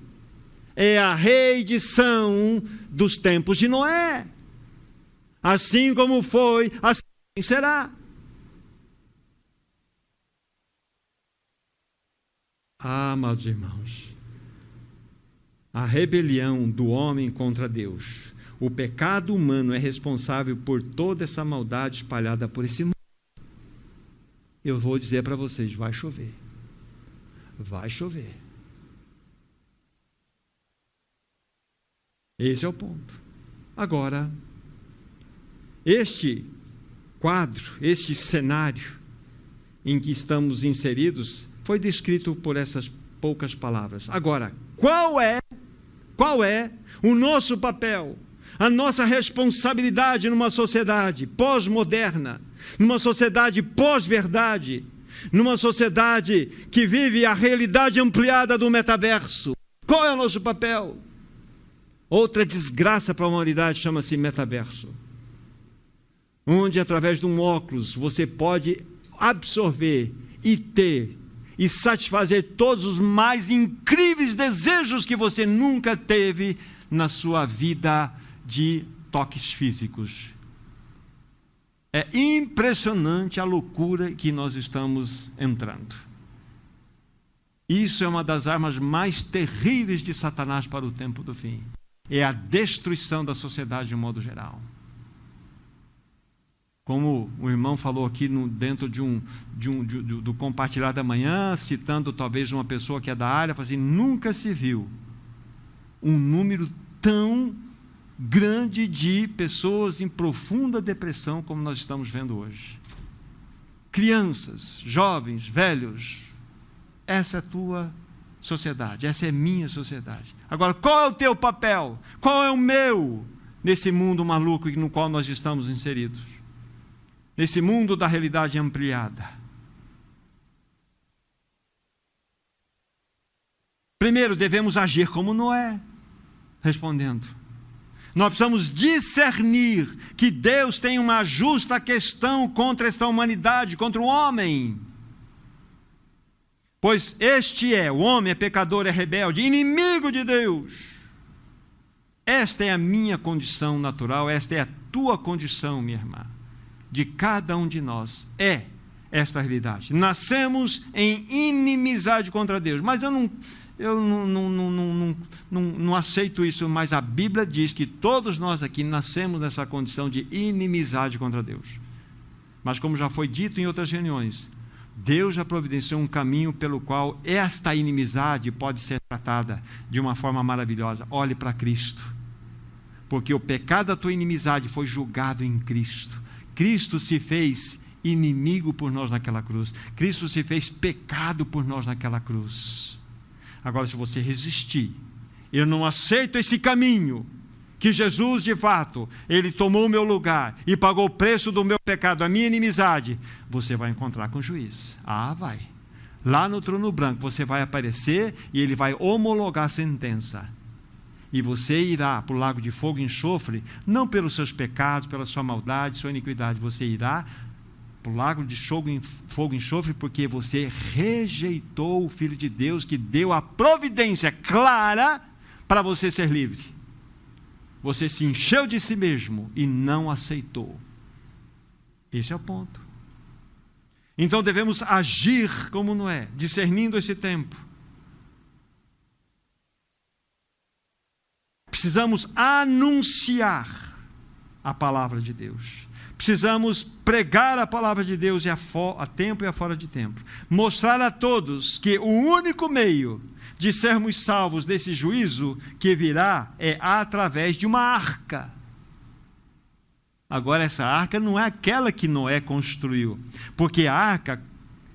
É a reedição dos tempos de Noé. Assim como foi, assim será. Ah, meus irmãos, a rebelião do homem contra Deus, o pecado humano é responsável por toda essa maldade espalhada por esse mundo. Eu vou dizer para vocês, vai chover. Vai chover. Esse é o ponto. Agora, este quadro, este cenário em que estamos inseridos, foi descrito por essas poucas palavras. Agora, qual é o nosso papel, a nossa responsabilidade numa sociedade pós-moderna, numa sociedade pós-verdade, numa sociedade que vive a realidade ampliada do metaverso? Qual é o nosso papel? Outra desgraça para a humanidade chama-se metaverso, onde através de um óculos você pode absorver e ter e satisfazer todos os mais incríveis desejos que você nunca teve na sua vida de toques físicos. É impressionante a loucura que nós estamos entrando. Isso é uma das armas mais terríveis de Satanás para o tempo do fim. É a destruição da sociedade de um modo geral. Como o irmão falou aqui dentro do compartilhar da manhã, citando talvez uma pessoa que é da área, falou assim, nunca se viu um número tão grande de pessoas em profunda depressão como nós estamos vendo hoje. Crianças, jovens, velhos. Essa é a tua sociedade, essa é minha sociedade. Agora, qual é o teu papel? Qual é o meu nesse mundo maluco no qual nós estamos inseridos? Nesse mundo da realidade ampliada. Primeiro, devemos agir como Noé, respondendo. Nós precisamos discernir que Deus tem uma justa questão contra esta humanidade, contra o homem. Pois o homem é pecador, é rebelde, inimigo de Deus. Esta é a minha condição natural, esta é a tua condição, minha irmã. De cada um de nós é esta realidade. Nascemos em inimizade contra Deus, mas eu não aceito isso, mas a Bíblia diz que todos nós aqui nascemos nessa condição de inimizade contra Deus. Mas como já foi dito em outras reuniões, Deus já providenciou um caminho pelo qual esta inimizade pode ser tratada de uma forma maravilhosa. Olhe para Cristo, porque o pecado da tua inimizade foi julgado em Cristo. Cristo se fez inimigo por nós naquela cruz. Cristo se fez pecado por nós naquela cruz. Agora, se você resistir, eu não aceito esse caminho, que Jesus, de fato, Ele tomou o meu lugar e pagou o preço do meu pecado, a minha inimizade, você vai encontrar com o juiz. Ah, vai. Lá no trono branco, você vai aparecer e Ele vai homologar a sentença. E você irá para o lago de fogo e enxofre, não pelos seus pecados, pela sua maldade, sua iniquidade. Você irá para o lago de fogo e enxofre porque você rejeitou o Filho de Deus que deu a providência clara para você ser livre. Você se encheu de si mesmo e não aceitou. Esse é o ponto. Então devemos agir como Noé, discernindo esse tempo. Precisamos anunciar a palavra de Deus. Precisamos pregar a palavra de Deus a tempo e a fora de tempo. Mostrar a todos que o único meio de sermos salvos desse juízo que virá é através de uma arca. Agora, essa arca não é aquela que Noé construiu, porque a arca,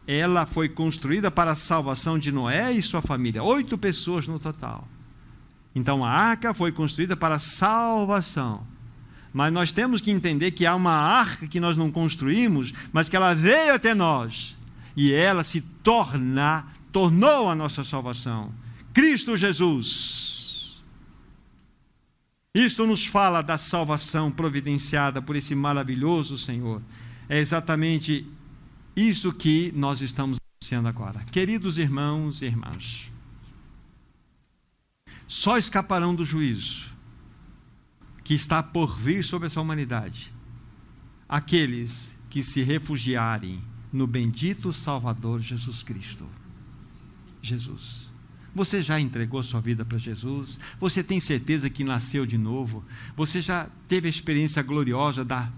ela foi construída para a salvação de Noé e sua família, 8 pessoas no total. Então a arca foi construída para a salvação Mas nós temos que entender que há uma arca que nós não construímos, mas que ela veio até nós. E ela se tornou a nossa salvação. Cristo Jesus. Isto nos fala da salvação providenciada por esse maravilhoso Senhor. É exatamente isso que nós estamos anunciando agora. Queridos irmãos e irmãs, só escaparão do juízo que está por vir sobre essa humanidade aqueles que se refugiarem no bendito Salvador Jesus Cristo. Jesus. Você já entregou sua vida para Jesus? Você tem certeza que nasceu de novo? Você já teve a experiência gloriosa da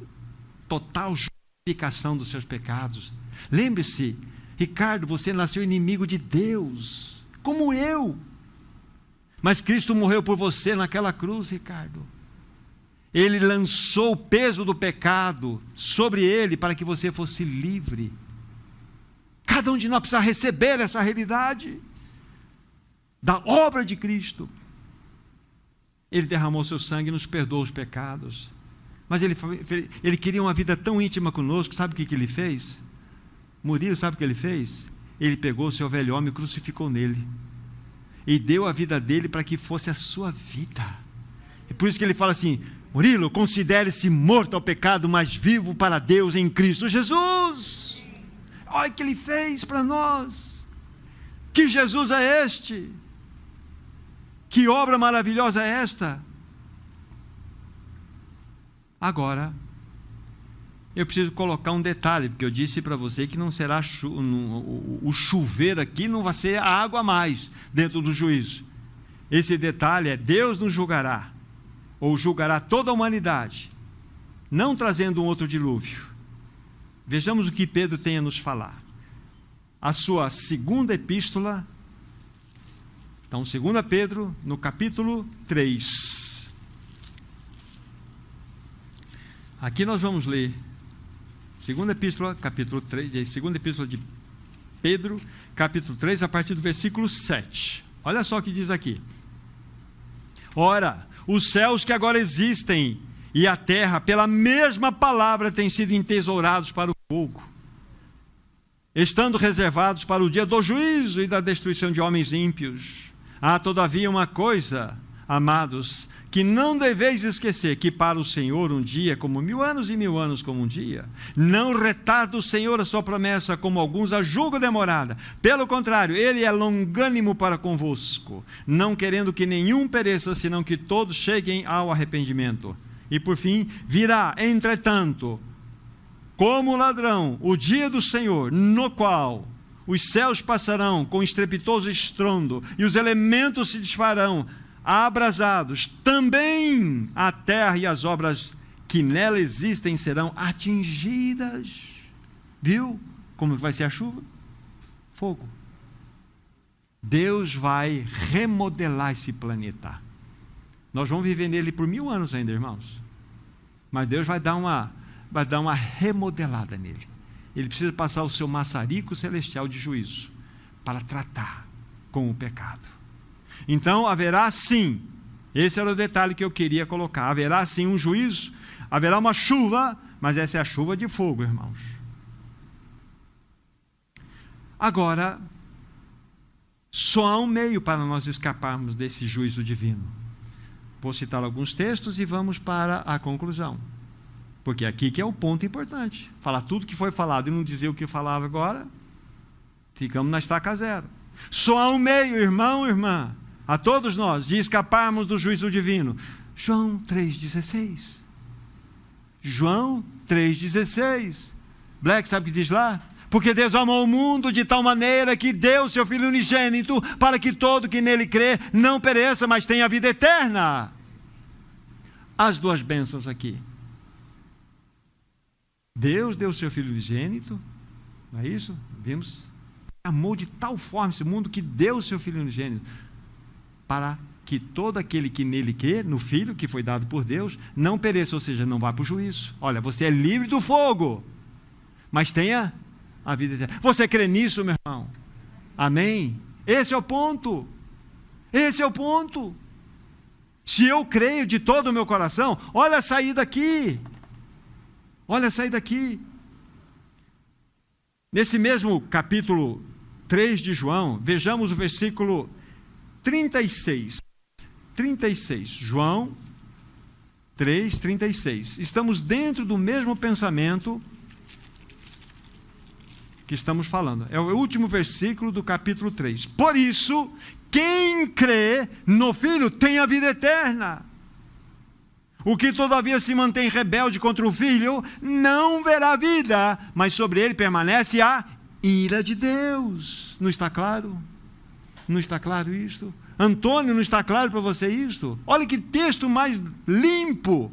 total justificação dos seus pecados? Lembre-se, Ricardo, você nasceu inimigo de Deus, como eu. Mas Cristo morreu por você naquela cruz, Ricardo. Ele lançou o peso do pecado sobre ele para que você fosse livre. Cada um de nós precisa receber essa realidade da obra de Cristo. Ele derramou seu sangue e nos perdoou os pecados. Mas ele queria uma vida tão íntima conosco. Sabe o que ele fez? Murilo, sabe o que ele fez? Ele pegou o seu velho homem e crucificou nele. E deu a vida dele para que fosse a sua vida. E por isso que ele fala assim: Murilo, considere-se morto ao pecado, mas vivo para Deus em Cristo Jesus. Olha o que ele fez para nós. Que Jesus é este? Que obra maravilhosa é esta? Agora, eu preciso colocar um detalhe, porque eu disse para você que não será o chuveiro aqui, não vai ser a água a mais dentro do juízo. Esse detalhe é: Deus nos julgará, ou julgará toda a humanidade, não trazendo um outro dilúvio. Vejamos o que Pedro tem a nos falar. A sua segunda epístola, então 2 Pedro, no capítulo 3. Aqui nós vamos ler segunda epístola, capítulo 3, segunda epístola de Pedro, capítulo 3, a partir do versículo 7. Olha só o que diz aqui. Ora, os céus que agora existem e a terra, pela mesma palavra, têm sido entesourados para o fogo, estando reservados para o dia do juízo e da destruição de homens ímpios. Há, todavia, uma coisa, amados, que não deveis esquecer, que para o Senhor um dia como 1000 anos e 1000 anos como um dia. Não retarda o Senhor a sua promessa, como alguns a julgam demorada. Pelo contrário, Ele é longânimo para convosco, não querendo que nenhum pereça, senão que todos cheguem ao arrependimento. E por fim, virá, entretanto, como ladrão, o dia do Senhor, no qual os céus passarão com estrepitoso estrondo, e os elementos se desfarão, abrasados. Também a terra e as obras que nela existem serão atingidas. Viu como vai ser a chuva? Fogo. Deus vai remodelar esse planeta. Nós vamos viver nele por 1000 anos ainda, irmãos. Mas Deus vai dar uma remodelada nele. Ele precisa passar o seu maçarico celestial de juízo para tratar com o pecado. Então haverá sim, esse era o detalhe que eu queria colocar, haverá sim um juízo, haverá uma chuva, mas essa é a chuva de fogo, irmãos. Agora, só há um meio para nós escaparmos desse juízo divino. Vou citar alguns textos e vamos para a conclusão. Porque aqui que é o ponto importante. Falar tudo que foi falado e não dizer o que eu falava agora, ficamos na estaca zero. Só há um meio, irmão, irmã, a todos nós, de escaparmos do juízo divino. João 3,16. João 3,16. Black, sabe o que diz lá? Porque Deus amou o mundo de tal maneira que deu seu Filho unigênito, para que todo que nele crê não pereça, mas tenha vida eterna. As duas bênçãos aqui. Deus deu o seu Filho unigênito, não é isso? Vimos, amou de tal forma esse mundo que deu o seu Filho unigênito, para que todo aquele que nele crê, no Filho que foi dado por Deus, não pereça, ou seja, não vá para o juízo. Olha, você é livre do fogo, mas tenha a vida eterna. Você crê nisso, meu irmão? Amém? Esse é o ponto. Esse é o ponto. Se eu creio de todo o meu coração, olha a saída aqui. Olha a saída aqui. Nesse mesmo capítulo 3 de João, vejamos o versículo 36. 36. João 3, 36. Estamos dentro do mesmo pensamento que estamos falando. É o último versículo do capítulo 3. Por isso, quem crê no Filho tem a vida eterna. O que todavia se mantém rebelde contra o Filho não verá vida, mas sobre ele permanece a ira de Deus. Não está claro? Não está claro isto? Antônio, não está claro para você isto? Olha que texto mais limpo.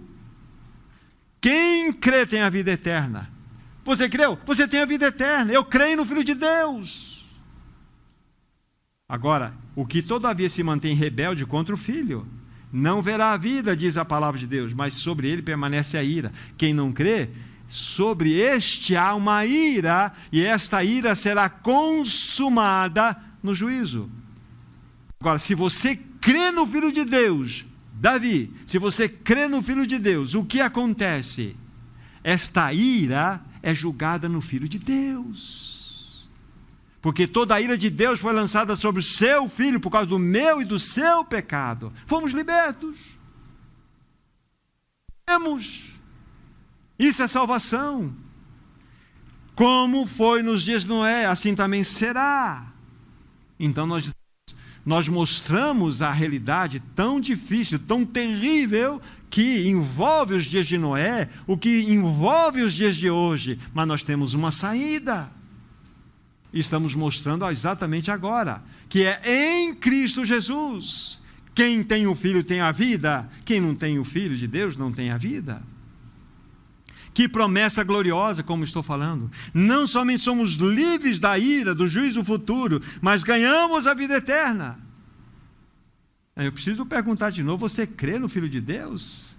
Quem crê tem a vida eterna. Você creu? Você tem a vida eterna. Eu creio no Filho de Deus. Agora, o que todavia se mantém rebelde contra o Filho não verá a vida, diz a palavra de Deus, mas sobre ele permanece a ira. Quem não crê, sobre este há uma ira, e esta ira será consumada no juízo. Agora, se você crê no Filho de Deus, Davi, se você crê no Filho de Deus, o que acontece? Esta ira é julgada no Filho de Deus. Porque toda a ira de Deus foi lançada sobre o seu Filho por causa do meu e do seu pecado. Fomos libertos. Temos. Isso é salvação. Como foi nos dias de Noé, assim também será. Então nós mostramos a realidade tão difícil, tão terrível, que envolve os dias de Noé, o que envolve os dias de hoje. Mas nós temos uma saída. Estamos mostrando exatamente agora, que é em Cristo Jesus. Quem tem o Filho tem a vida, quem não tem o Filho de Deus não tem a vida. Que promessa gloriosa, como estou falando. Não somente somos livres da ira, do juízo futuro, mas ganhamos a vida eterna. Eu preciso perguntar de novo, você crê no Filho de Deus?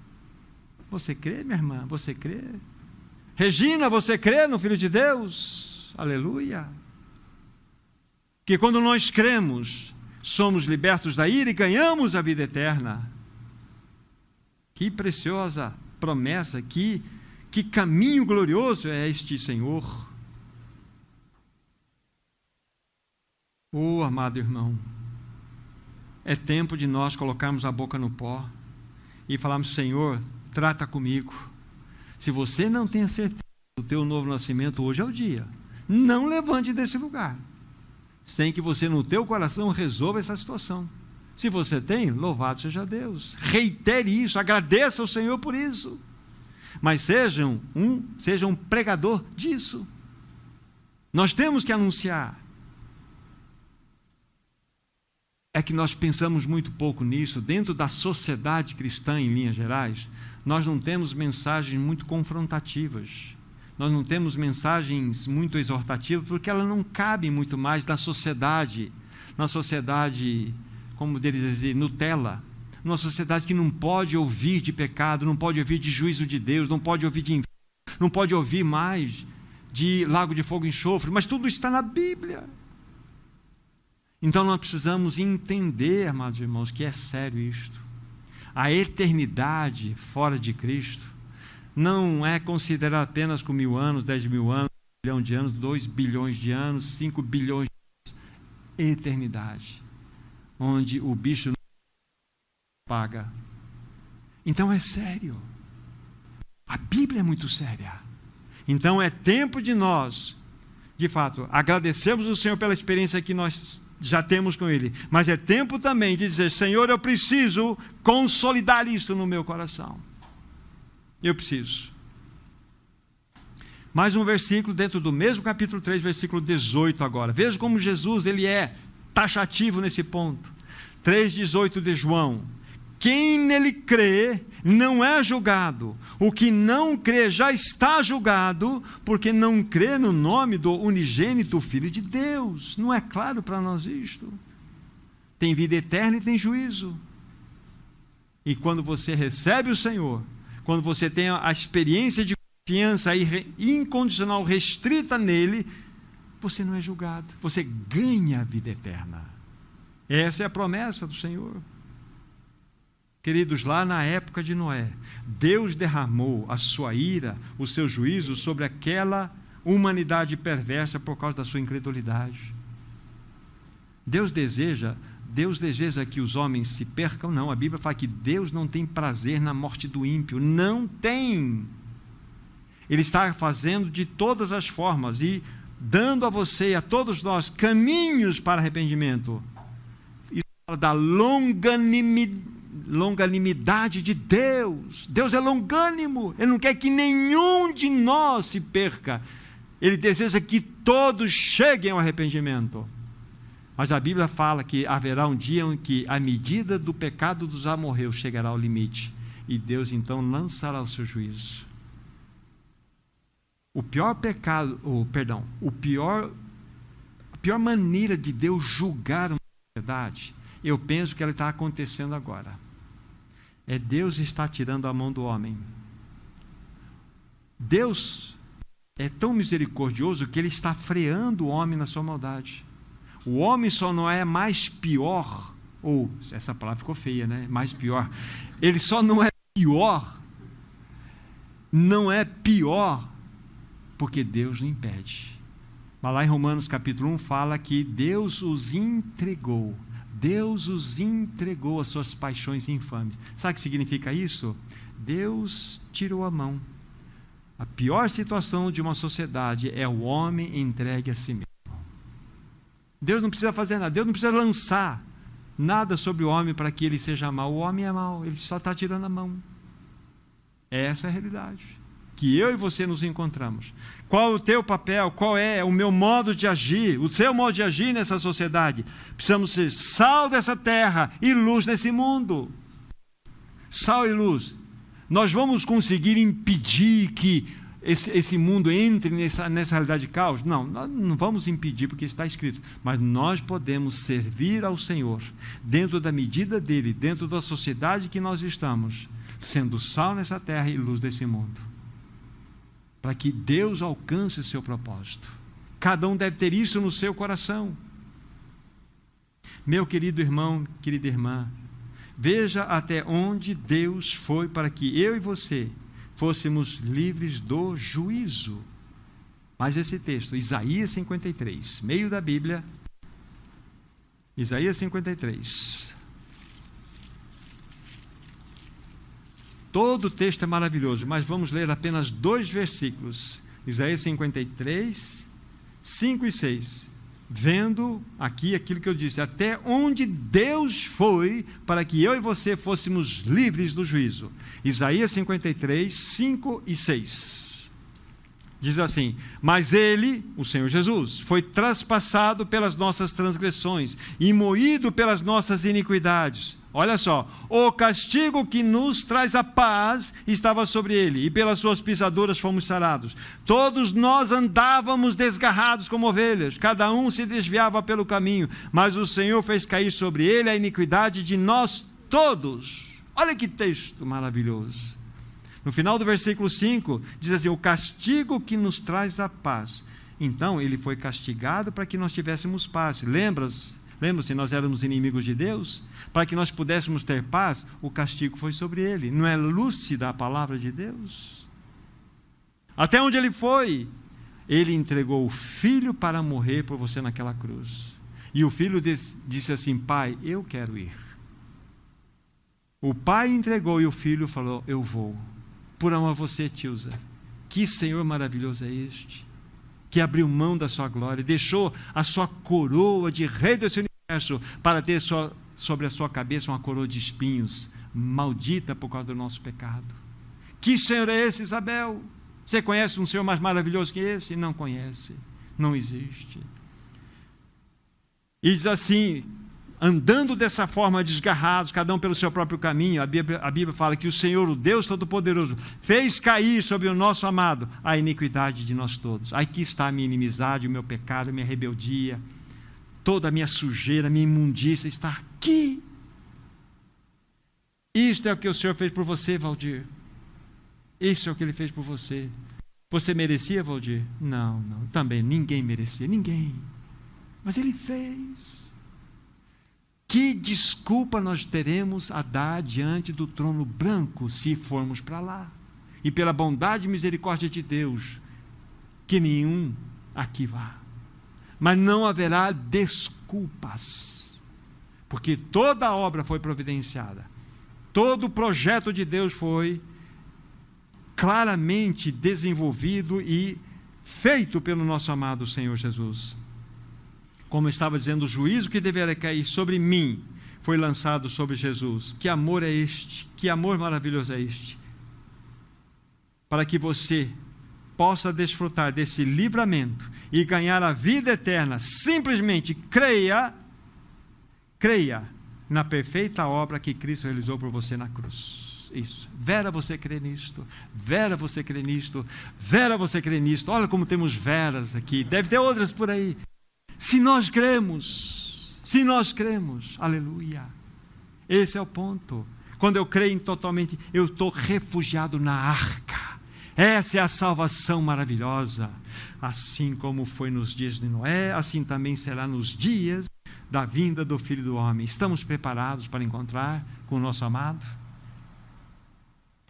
Você crê, minha irmã? Você crê? Regina, você crê no Filho de Deus? Aleluia! Que quando nós cremos, somos libertos da ira e ganhamos a vida eterna. Que preciosa promessa, que caminho glorioso é este, Senhor. Oh, amado irmão, é tempo de nós colocarmos a boca no pó e falarmos, Senhor, trata comigo. Se você não tem a certeza do teu novo nascimento, hoje é o dia. Não levante desse lugar, sem que você no teu coração resolva essa situação. Se você tem, louvado seja Deus. Reitere isso, agradeça ao Senhor por isso. Mas seja um pregador disso. Nós temos que anunciar. É que nós pensamos muito pouco nisso. Dentro da sociedade cristã, em linhas gerais, nós não temos mensagens muito confrontativas. Nós não temos mensagens muito exortativas, porque elas não cabem muito mais na sociedade, como deles dizer, Nutella, numa sociedade que não pode ouvir de pecado, não pode ouvir de juízo de Deus, não pode ouvir de inferno, não pode ouvir mais de lago de fogo e enxofre, mas tudo está na Bíblia. Então nós precisamos entender, amados irmãos, que é sério isto. A eternidade fora de Cristo não é considerada apenas com 1000 anos, 10.000 anos, 1 bilhão de anos, 2 bilhões de anos, 5 bilhões de anos. Eternidade, onde o bicho não paga. Então é sério. A Bíblia é muito séria. Então é tempo de nós, de fato, agradecermos ao Senhor pela experiência que nós já temos com Ele, mas é tempo também de dizer, Senhor, eu preciso consolidar isso no meu coração. Eu preciso. Mais um versículo dentro do mesmo capítulo 3, versículo 18 agora. Veja como Jesus, ele é taxativo nesse ponto. 3,18 de João. Quem nele crê não é julgado. O que não crê já está julgado, porque não crê no nome do unigênito Filho de Deus. Não é claro para nós isto? Tem vida eterna e tem juízo. E quando você recebe o Senhor, quando você tem a experiência de confiança incondicional, restrita nele, você não é julgado, você ganha a vida eterna. Essa é a promessa do Senhor. Queridos, lá na época de Noé, Deus derramou a sua ira, o seu juízo sobre aquela humanidade perversa por causa da sua incredulidade. Deus deseja que os homens se percam? Não, a Bíblia fala que Deus não tem prazer na morte do ímpio. Não tem. Ele está fazendo de todas as formas e dando a você e a todos nós caminhos para arrependimento. Isso fala da longanimidade de Deus. Deus é longânimo. Ele não quer que nenhum de nós se perca. Ele deseja que todos cheguem ao arrependimento. Mas a Bíblia fala que haverá um dia em que a medida do pecado dos amorreus chegará ao limite. E Deus então lançará o seu juízo. A pior maneira de Deus julgar uma sociedade, eu penso que ela está acontecendo agora. Deus está tirando a mão do homem. Deus é tão misericordioso que Ele está freando o homem na sua maldade. O homem só não é mais pior, ou essa palavra ficou feia, né? Mais pior. Ele só não é pior, porque Deus não impede. Mas lá em Romanos capítulo 1 fala que Deus os entregou às suas paixões infames. Sabe o que significa isso? Deus tirou a mão. A pior situação de uma sociedade é o homem entregue a si mesmo. Deus não precisa fazer nada, Deus não precisa lançar nada sobre o homem para que ele seja mau. O homem é mau, ele só está tirando a mão. Essa é a realidade que eu e você nos encontramos. Qual é o teu papel? Qual é o meu modo de agir? O seu modo de agir nessa sociedade? Precisamos ser sal dessa terra e luz nesse mundo. Sal e luz. Nós vamos conseguir impedir que esse mundo entre nessa realidade de caos? Não, nós não vamos impedir, porque está escrito. Mas nós podemos servir ao Senhor, dentro da medida dEle, dentro da sociedade que nós estamos, sendo sal nessa terra e luz desse mundo, para que Deus alcance o seu propósito. Cada um deve ter isso no seu coração. Meu querido irmão, querida irmã, veja até onde Deus foi para que eu e você fôssemos livres do juízo. Mas esse texto, Isaías 53, meio da Bíblia, Isaías 53. Todo o texto é maravilhoso, mas vamos ler apenas 2 versículos. Isaías 53, 5 e 6. Vendo aqui aquilo que eu disse, até onde Deus foi para que eu e você fôssemos livres do juízo. Isaías 53, 5 e 6. Diz assim: mas ele, o Senhor Jesus, foi traspassado pelas nossas transgressões e moído pelas nossas iniquidades. Olha só, o castigo que nos traz a paz estava sobre ele, e pelas suas pisaduras fomos sarados. Todos nós andávamos desgarrados como ovelhas, cada um se desviava pelo caminho, mas o Senhor fez cair sobre ele a iniquidade de nós todos. Olha que texto maravilhoso. No final do versículo 5, diz assim: o castigo que nos traz a paz. Então, ele foi castigado para que nós tivéssemos paz. Lembra-se, nós éramos inimigos de Deus? Para que nós pudéssemos ter paz, o castigo foi sobre ele. Não é lúcida a palavra de Deus? Até onde ele foi? Ele entregou o filho para morrer por você naquela cruz. E o filho disse assim: pai, eu quero ir. O pai entregou e o filho falou: eu vou. Por amor a você, Tilza. Que Senhor maravilhoso é este, que abriu mão da sua glória, deixou a sua coroa de rei desse universo para ter sobre a sua cabeça uma coroa de espinhos, maldita por causa do nosso pecado. Que Senhor é esse, Isabel? Você conhece um Senhor mais maravilhoso que esse? Não conhece, não existe. E diz assim, andando dessa forma, desgarrados, cada um pelo seu próprio caminho, a Bíblia fala que o Senhor, o Deus Todo-Poderoso, fez cair sobre o nosso amado a iniquidade de nós todos. Aqui está a minha inimizade, o meu pecado, a minha rebeldia, toda a minha sujeira, a minha imundícia está aqui. Isto é o que o Senhor fez por você, Valdir. Isso é o que Ele fez por você. Você merecia, Valdir? Não, também ninguém merecia, ninguém. Mas Ele fez. Que desculpa nós teremos a dar diante do trono branco se formos para lá? E pela bondade e misericórdia de Deus, que nenhum aqui vá. Mas não haverá desculpas, porque toda a obra foi providenciada, todo o projeto de Deus foi claramente desenvolvido e feito pelo nosso amado Senhor Jesus. Como eu estava dizendo, o juízo que deveria cair sobre mim foi lançado sobre Jesus. Que amor é este? Que amor maravilhoso é este? Para que você possa desfrutar desse livramento e ganhar a vida eterna, simplesmente creia na perfeita obra que Cristo realizou por você na cruz. Isso. Vera, você crê nisto? Vera, você crê nisto? Vera, você crê nisto? Olha como temos veras aqui. Deve ter outras por aí. Se nós cremos, aleluia. Esse é o ponto. Quando eu creio totalmente, eu estou refugiado na arca. Essa é a salvação maravilhosa. Assim como foi nos dias de Noé, assim também será nos dias da vinda do Filho do Homem. Estamos preparados para encontrar com o nosso amado?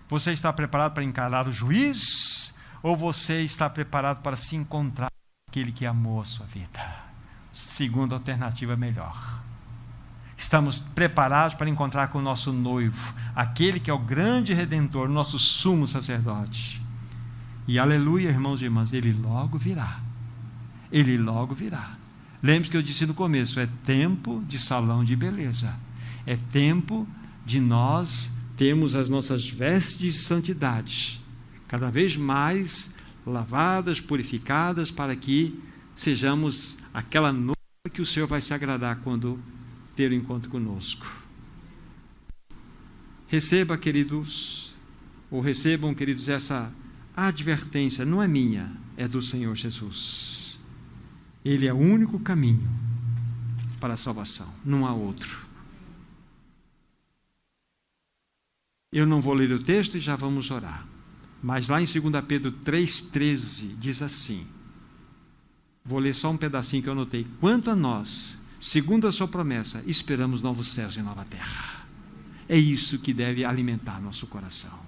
Você está preparado para encarar o juiz? Ou você está preparado para se encontrar com aquele que amou a sua vida? Segunda alternativa melhor. Estamos preparados para encontrar com o nosso noivo, aquele que é o grande redentor, nosso sumo sacerdote. E aleluia, irmãos e irmãs, ele logo virá. Ele logo virá. Lembre-se que eu disse no começo, é tempo de salão de beleza. É tempo de nós termos as nossas vestes de santidade cada vez mais lavadas, purificadas, para que sejamos aquela noiva que o Senhor vai se agradar quando ter o encontro conosco. Recebam, queridos, essa advertência, não é minha, é do Senhor Jesus. Ele é o único caminho para a salvação, não há outro. Eu não vou ler o texto e já vamos orar. Mas lá em 2 Pedro 3,13 diz assim, vou ler só um pedacinho que eu anotei. Quanto a nós, segundo a sua promessa, esperamos novos céus e nova terra. É isso que deve alimentar nosso coração.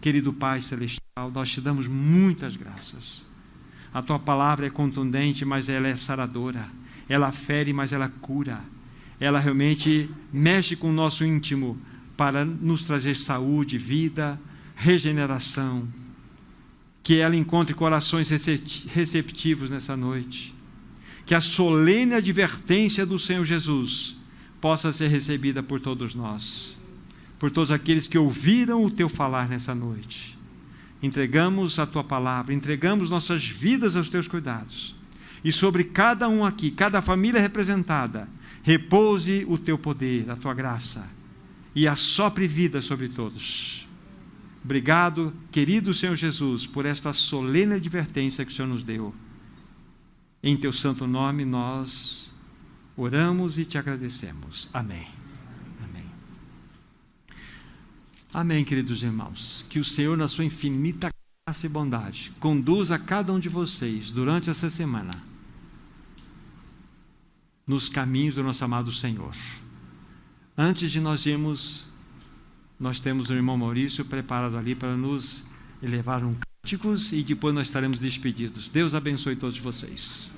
Querido Pai Celestial, nós te damos muitas graças. A tua palavra é contundente, mas ela é saradora. Ela fere, mas ela cura. Ela realmente mexe com o nosso íntimo para nos trazer saúde, vida, regeneração. Que ela encontre corações receptivos nessa noite. Que a solene advertência do Senhor Jesus possa ser recebida por todos nós, por todos aqueles que ouviram o teu falar nessa noite. Entregamos a tua palavra, entregamos nossas vidas aos teus cuidados. E sobre cada um aqui, cada família representada, repouse o teu poder, a tua graça, e assopre vida sobre todos. Obrigado, querido Senhor Jesus, por esta solene advertência que o Senhor nos deu. Em teu santo nome nós oramos e te agradecemos. Amém. Amém. Amém, queridos irmãos. Que o Senhor, na sua infinita graça e bondade, conduza cada um de vocês durante essa semana nos caminhos do nosso amado Senhor. Antes de nós irmos, nós temos o irmão Maurício preparado ali para nos elevar cânticos e depois nós estaremos despedidos. Deus abençoe todos vocês.